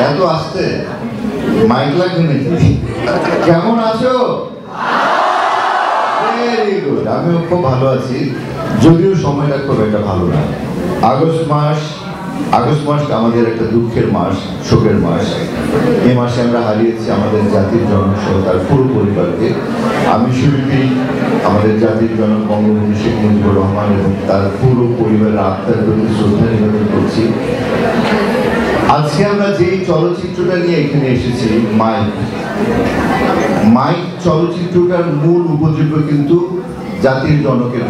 এত আসতে মাইক লাগবে নাকি? কেমন আছো? ভেরি গুড, আমিও খুব ভালো আছি, যদিও সময়টা খুব একটা ভালো না। আগস্ট মাস আমাদের একটা দুঃখের মাস, শোকের মাস। এই মাসে আমরা হারিয়েছি আমাদের জাতির জনক সহ তার পুরো পরিবারকে। আমি শিল্পী, আমাদের জাতির জনক বঙ্গবন্ধু শেখ মুজিবুর রহমান এবং তার পুরো পরিবারের আত্মার প্রতি শ্রদ্ধা নিবেদন করছি। আজকে আমরা যে চলচ্চিত্রটা নিয়ে এখানে এসেছি, মাইক চলচ্চিত্রটার মূল উপজীব্য কিন্তু জাতির জনকের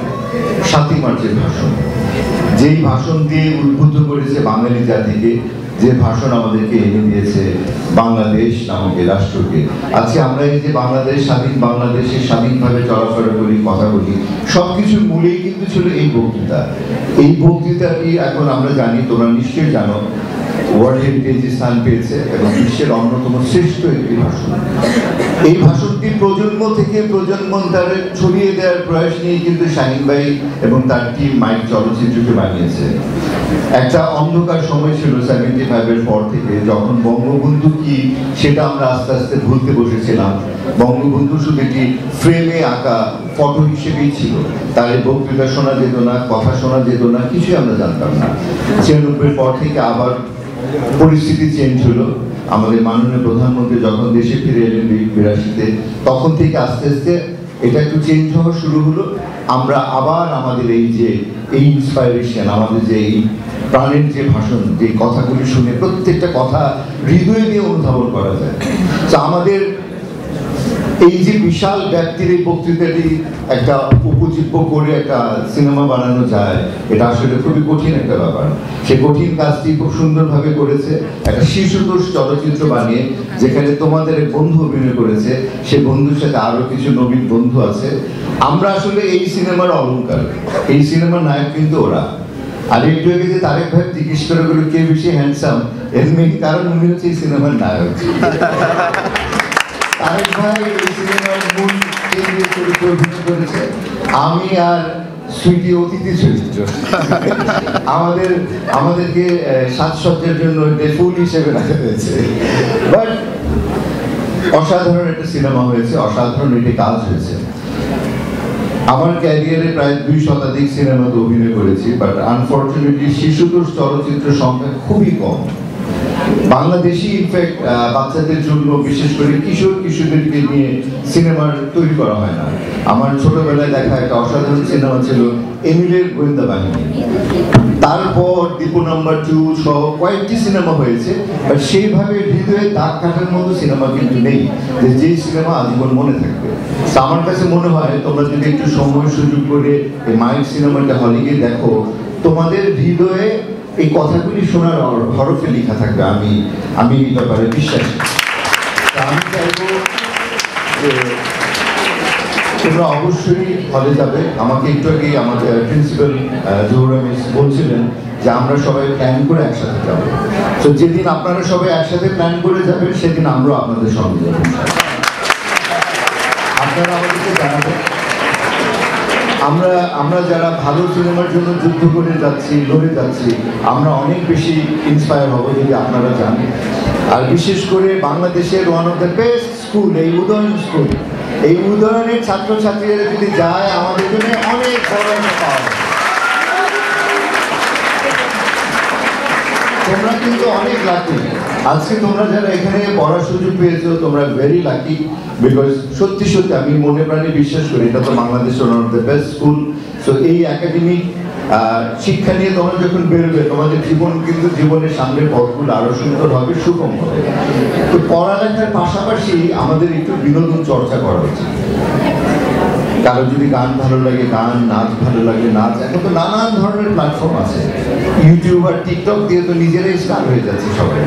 ৭ই মার্চের ভাষণ। যেই ভাষণ দিয়ে উদ্বুদ্ধ করেছে বাঙালি জাতিকে, যে ভাষণ আমাদেরকে এনে দিয়েছে বাংলাদেশ নামক রাষ্ট্রকে। আজকে আমরা এই যে বাংলাদেশ, স্বাধীন বাংলাদেশে স্বাধীনভাবে চলাফেরা করি, কথা বলি, সবকিছুর মূলেই কিন্তু ছিল এই বক্তৃতা। এই বক্তৃতাটি এখন আমরা জানি, তোমরা নিশ্চয়ই জানো, ওয়ার্ল্ড হেরিটেজে স্থান পেয়েছে এবং বিশ্বের অন্যতম শ্রেষ্ঠ একটি ভাষণ। এই ভাষণটি প্রজন্ম থেকে প্রজন্মান্তরে ছড়িয়ে দেওয়ার প্রয়াস নিয়ে কিন্তু শাহিন ভাই এবং তার টিম মাইক চলচ্চিত্রকে বানিয়েছে। একটা অন্ধকার সময় ছিল 75-এর পর থেকে, যখন বঙ্গবন্ধু কি সেটা আমরা আস্তে আস্তে ভুলতে বসেছিলাম। বঙ্গবন্ধু শুধু একটি ফ্রেমে আঁকা ফটো হিসেবেই ছিল, তার এই বক্তৃতা শোনা যেত না, কথা শোনা যেত না, কিছুই আমরা জানতাম না। 96-এর পর থেকে আবার পরিস্থিতি চেঞ্জ হলো। আমাদের মাননীয় প্রধানমন্ত্রী যখন দেশে ফিরে এলেন 82-তে, তখন থেকে আস্তে আস্তে এটা একটু চেঞ্জ হওয়া শুরু হলো। আমরা আবার আমাদের এই যে এই ইন্সপাইরেশন, আমাদের যে এই প্রাণের যে ভাষণ, যে কথাগুলি শুনে প্রত্যেকটা কথা হৃদয় দিয়ে অনুধাবন করা যায়। তো আমাদের এই যে বিশাল ব্যক্তির এই বক্তৃতাটি একটা উপজীব্য করে একটা সিনেমা বানানো যায়, এটা আসলে খুবই কঠিন একটা ব্যাপার। সে কঠিন কাজটি খুব সুন্দরভাবে করেছে, একটা শিশুতোষ চলচ্চিত্র বানিয়ে, যেখানে তোমাদের এক বন্ধু অভিনয় করেছে, সে বন্ধুর সাথে আরো কিছু নবীন বন্ধু আছে। আমরা আসলে এই সিনেমার অলংকার, এই সিনেমার নায়ক কিন্তু ওরা। আর একটু আগে যে তারেক ভাই জিজ্ঞেস করে কে বেশি হ্যান্ডসাম, এর মেইন কারণ উনি হচ্ছে এই সিনেমার নায়ক। তারেক ভাই এই সিনেমার মূল কেন্দ্রীয় চরিত্রে অভিনয় করেছে, আমি আর সুইটি অতিথি চরিত্র। আমাদেরকে সাজসজ্জার জন্য ফুল হিসেবে রাখা হয়েছে। বাট অসাধারণ একটা সিনেমা হয়েছে, অসাধারণ একটি কাজ হয়েছে। আমার ক্যারিয়ারে প্রায় 2 শতাধিক সিনেমাতে অভিনয় করেছি, বাট আনফর্চুনেটলি শিশুতোষ চলচ্চিত্রের সংখ্যা খুবই কম। বাংলাদেশি ইনফ্যাক্ট বাচ্চাদের জন্য, বিশেষ করে কিশোরদেরকে নিয়ে সিনেমার তৈরি করা হয় না। আমার ছোটবেলায় দেখা একটা অসাধারণ সিনেমা ছিল এমিলের গোয়েন্দা বাহিনী। তারপর দীপু নাম্বার 2 সহ কয়েকটি সিনেমা হয়েছে, বাট সেইভাবে হৃদয়ে দাগ কাটার মতো সিনেমা কিন্তু নেই, যে সিনেমা আজীবন মনে থাকবে। আমার কাছে মনে হয় তোমরা যদি একটু সময় সুযোগ করে এই মাইক সিনেমাটা হলে গিয়ে দেখো, তোমাদের হৃদয়ে এই কথাগুলি শোনার হরফে লেখা থাকবে। আমি এই ব্যাপারে বিশ্বাসী। আমি চাইবো যে তোমরা অবশ্যই হলে যাবে। আমাকে একটু আগে আমাদের প্রিন্সিপাল জহুরা মিস বলছিলেন যে আমরা সবাই প্ল্যান করে একসাথে যাবো। তো যেদিন আপনারা সবাই একসাথে প্ল্যান করে যাবেন, সেদিন আমরাও আপনাদের সঙ্গে যাবো। আপনারা আমাদেরকে জানাবেন। আমরা যারা ভালো সিনেমার জন্য যুদ্ধ করে যাচ্ছি, লড়ে যাচ্ছি, আমরা অনেক বেশি ইন্সপায়ার হব যদি আপনারা যান। আর বিশেষ করে বাংলাদেশের one of the best school, এই উদয়ন স্কুল, এই উদয়নের ছাত্রছাত্রীরা যদি যায়, আমাদের জন্য অনেক বড় একটা পাওয়া। তোমরা কিন্তু অনেক লাকি। আজকে তোমরা যারা এখানে পড়ার সুযোগ পেয়েছো, তোমরা ভেরি লাকি। বিকজ সত্যি সত্যি আমি মনে প্রাণে বিশ্বাস করি এটা তো বাংলাদেশের one of the best school. So এই একাডেমিক শিক্ষা নিয়ে তোমরা যখন বেরোবে, তোমাদের জীবন কিন্তু জীবনের সামনের পথগুলো আরো সুন্দর হবে, সুগম হবে। তো পড়ালেখার পাশাপাশি আমাদের একটু বিনোদন চর্চা করা উচিত। কারো যদি গান ভালো লাগে গান, নাচ ভালো লাগে নাচ। এখন তো নানান ধরনের প্ল্যাটফর্ম আছে, ইউটিউব আর টিকটক দিয়ে তো নিজেরাই স্টার হয়ে যাচ্ছে সবাই।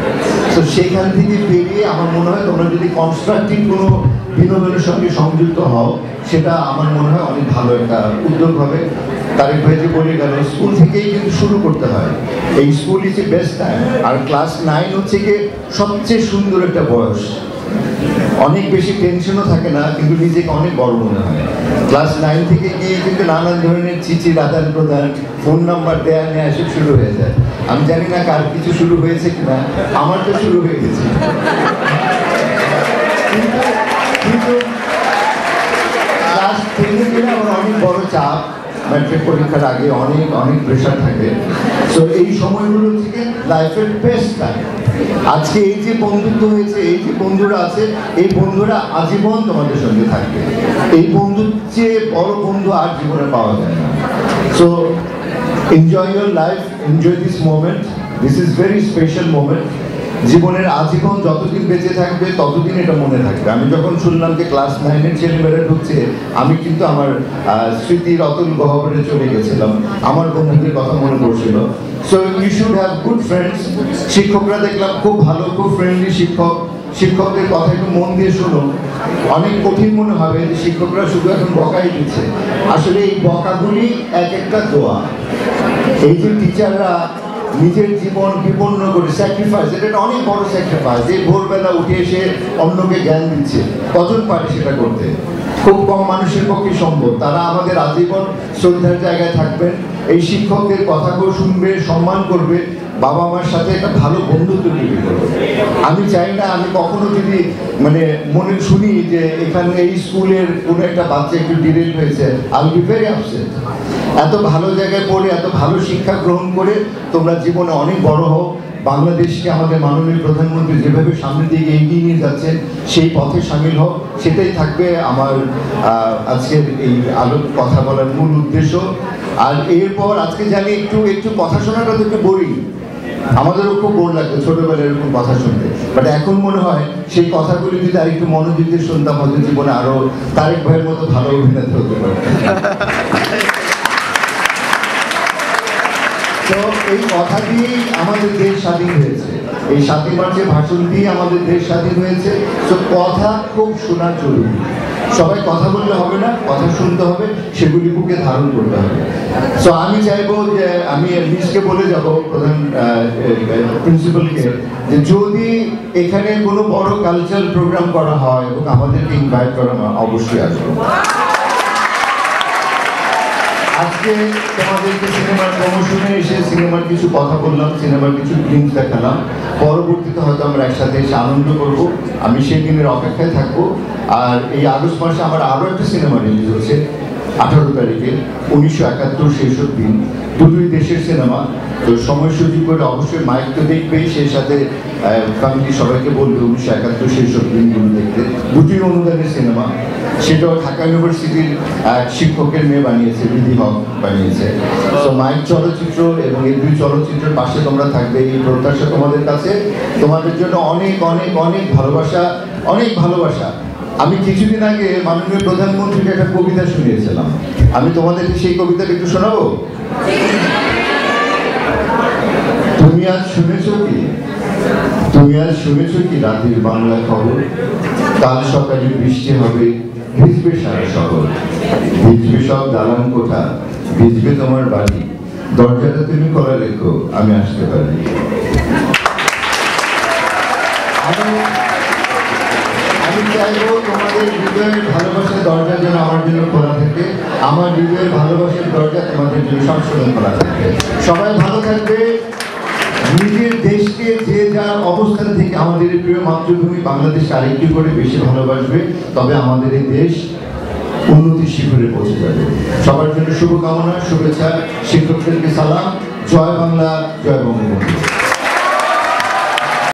তো সেখান থেকে বেরিয়ে আমার মনে হয় তোমরা যদি কনস্ট্রাকটিভ কোনো বিনোদনের সঙ্গে সংযুক্ত হও, সেটা আমার মনে হয় অনেক ভালো একটা উদ্যোগ হবে। তারেক ভাই যে বলে গেল, স্কুল থেকেই কিন্তু শুরু করতে হয়। এই স্কুল ইজ বেস্ট টাইম। আর ক্লাস 9 হচ্ছে গিয়ে সবচেয়ে সুন্দর একটা বয়স। অনেক বেশি টেনশনও থাকে না, কিন্তু নিজেকে অনেক বড় মনে হয়। ক্লাস 9 থেকে গিয়ে কিন্তু নানান ধরনের চিঠির আদান প্রদান, ফোন নাম্বার দেয়া নেওয়া এসব শুরু হয়ে যায়। আমি জানি না কার কিছু শুরু হয়েছে কিনা, আমার তো শুরু হয়ে গেছে। কিন্তু ক্লাস 10 গেলে আমার অনেক বড় চাপ, ম্যাট্রিক পরীক্ষার আগে অনেক প্রেশার থাকে। তো এই সময়গুলো থেকে লাইফের বেস্ট টাইম। আজকে এই যে বন্ধুত্ব হয়েছে, এই যে বন্ধুরা আছে, এই বন্ধুরা আজীবন তোমাদের সঙ্গে থাকবে। এই বন্ধুর চেয়ে বড় বন্ধু আর জীবনে পাওয়া যায় না। So enjoy your life, enjoy this moment, this is very special moment. জীবনের আজীবন যতদিন বেঁচে থাকবে ততদিন এটা মনে থাকবে। আমি যখন শুনলাম যে ক্লাস 9-এর ছেলেমেয়েরা ঢুকছে, আমি কিন্তু আমার স্মৃতির অতুল গহ্বরে চলে গেছিলাম, আমার বন্ধুদের কথা মনে পড়ছিল। So you should have good friends. শিক্ষকরা দেখলাম খুব ভালো, খুব ফ্রেন্ডলি শিক্ষক। শিক্ষকদের কথা একটু মন দিয়ে শুনুন। অনেক কঠিন মনে হবে যে শিক্ষকরা শুধু এখন বকাই দিচ্ছে, আসলে এই বকাগুলি এক একটা দোয়া। এই যে টিচাররা নিজের জীবন বিপন্ন করে স্যাক্রিফাইস, এটা অনেক বড় স্যাক্রিফাইস। এই ভোরবেলা উঠে এসে অন্যকে জ্ঞান দিচ্ছে, কজন পারে সেটা করতে? খুব কম মানুষের পক্ষে সম্ভব। তারা আমাদের আজীবন শ্রদ্ধার জায়গায় থাকবেন। এই শিক্ষকদের কথাগুলো শুনবে, সম্মান করবে, বাবা মার সাথে একটা ভালো বন্ধুত্ব তৈরি করবে। আমি চাই না আমি কখনো যদি মনে শুনি যে এখানে এই স্কুলের কোনো একটা বাচ্চা একটু ডিরেল হয়েছে, I will be very upset. এত ভালো জায়গায় পড়ে, এত ভালো শিক্ষা গ্রহণ করে তোমরা জীবনে অনেক বড় হও। বাংলাদেশকে আমাদের মাননীয় প্রধানমন্ত্রী যেভাবে সামনের দিকে এগিয়ে নিয়ে যাচ্ছেন, সেই পথে সামিল হোক, সেটাই থাকবে আমার আজকের এই কথা বলার মূল উদ্দেশ্য। আর এরপর আজকে জানি একটু কথা শোনাটা তো একটু বোরিং, আমাদেরও খুব বোর লাগতো ছোটবেলায় এরকম কথা শুনতে। বাট এখন মনে হয় সেই কথাগুলি যদি আর একটু মনোযোগ দিয়ে শুনতাম, হয়তো জীবনে আরো তারেক ভাইয়ের মতো ভালো অভিনেতা হতে পারত। তো এই কথা দিয়েই আমাদের দেশ স্বাধীন হয়েছে, এই 7ই মার্চের ভাষণ দিয়ে আমাদের দেশ স্বাধীন হয়েছে। তো কথা খুব শোনা জরুরি। সবাই কথা বললে হবে না, কথা শুনতে হবে, সেগুলি বুকে ধারণ করতে হবে। সো আমি চাইবো যে আমি মিসকে বলে যাব, প্রধান প্রিন্সিপালকে, যে যদি এখানে কোনো বড় কালচারাল প্রোগ্রাম করা হয় এবং আমাদেরকে ইনভাইট করা হয়, অবশ্যই আসবো। আজকে তোমাদেরকে সিনেমার প্রমোশনে এসে সিনেমার কিছু কথা বললাম, সিনেমার কিছু ক্লিপস দেখালাম। পরবর্তীতে হয়তো আমরা একসাথে এসে আনন্দ করবো। আমি সেই দিনের অপেক্ষায় থাকবো। আর এই আগস্ট মাসে আমার আরও একটা সিনেমা রিলিজ হচ্ছে 18 তারিখে, 1971 শেষের দিন। দুটোই দেশের সিনেমা। তো সময় সুযোগ করে অবশ্যই মাইক তো দেখবেই, সেই সাথে ফ্যামিলি সবাইকে বলবে 1971 শেষের দিনগুলো দেখতে। দুটোই অনুদানের সিনেমা। সেটাও ঢাকা ইউনিভার্সিটির শিক্ষকের মেয়ে বানিয়েছে, বিধি হক বানিয়েছে। তো মাইক চলচ্চিত্র এবং এই দুই চলচ্চিত্রের পাশে তোমরা থাকবে, এই প্রত্যাশা তোমাদের কাছে। তোমাদের জন্য অনেক অনেক অনেক ভালোবাসা, অনেক ভালোবাসা। আমি কিছুদিন আগে মাননীয় প্রধানমন্ত্রীকে একটা কবিতা শুনিয়েছিলাম। আমি তোমাদেরকে সেই কবিতাটা একটু শোনাবো। তুমি আজ শুনেছো কি রাতের বাংলা খবর? কাল সকালে বৃষ্টি হবে, ভিজবে সারা শহর, ভিজবে সব দালান কোঠা, ভিজবে তোমার বাড়ি, দরজাটা তুমি খোলা রেখো, আমি আসতে পারি। আমি চাইবো তোমাদের হৃদয়ের ভালোবাসার দরজা যেন আমার জন্য খোলা থাকে, আমার হৃদয়ের ভালোবাসার দরজা তোমাদের জন্য সবসময় খোলা থাকে। সবাই ভালো থাকবে। নিজের দেশকে যে যার অবস্থান থেকে আমাদের এই প্রিয় মাতৃভূমি বাংলাদেশকে আরেকটু করে বেশি ভালোবাসবে, তবে আমাদের এই দেশ উন্নতির শিখরে পৌঁছে যাবে। সবার জন্য শুভকামনা, শুভেচ্ছা। শিক্ষকদেরকে সালাম। জয় বাংলা, জয় বঙ্গবন্ধু।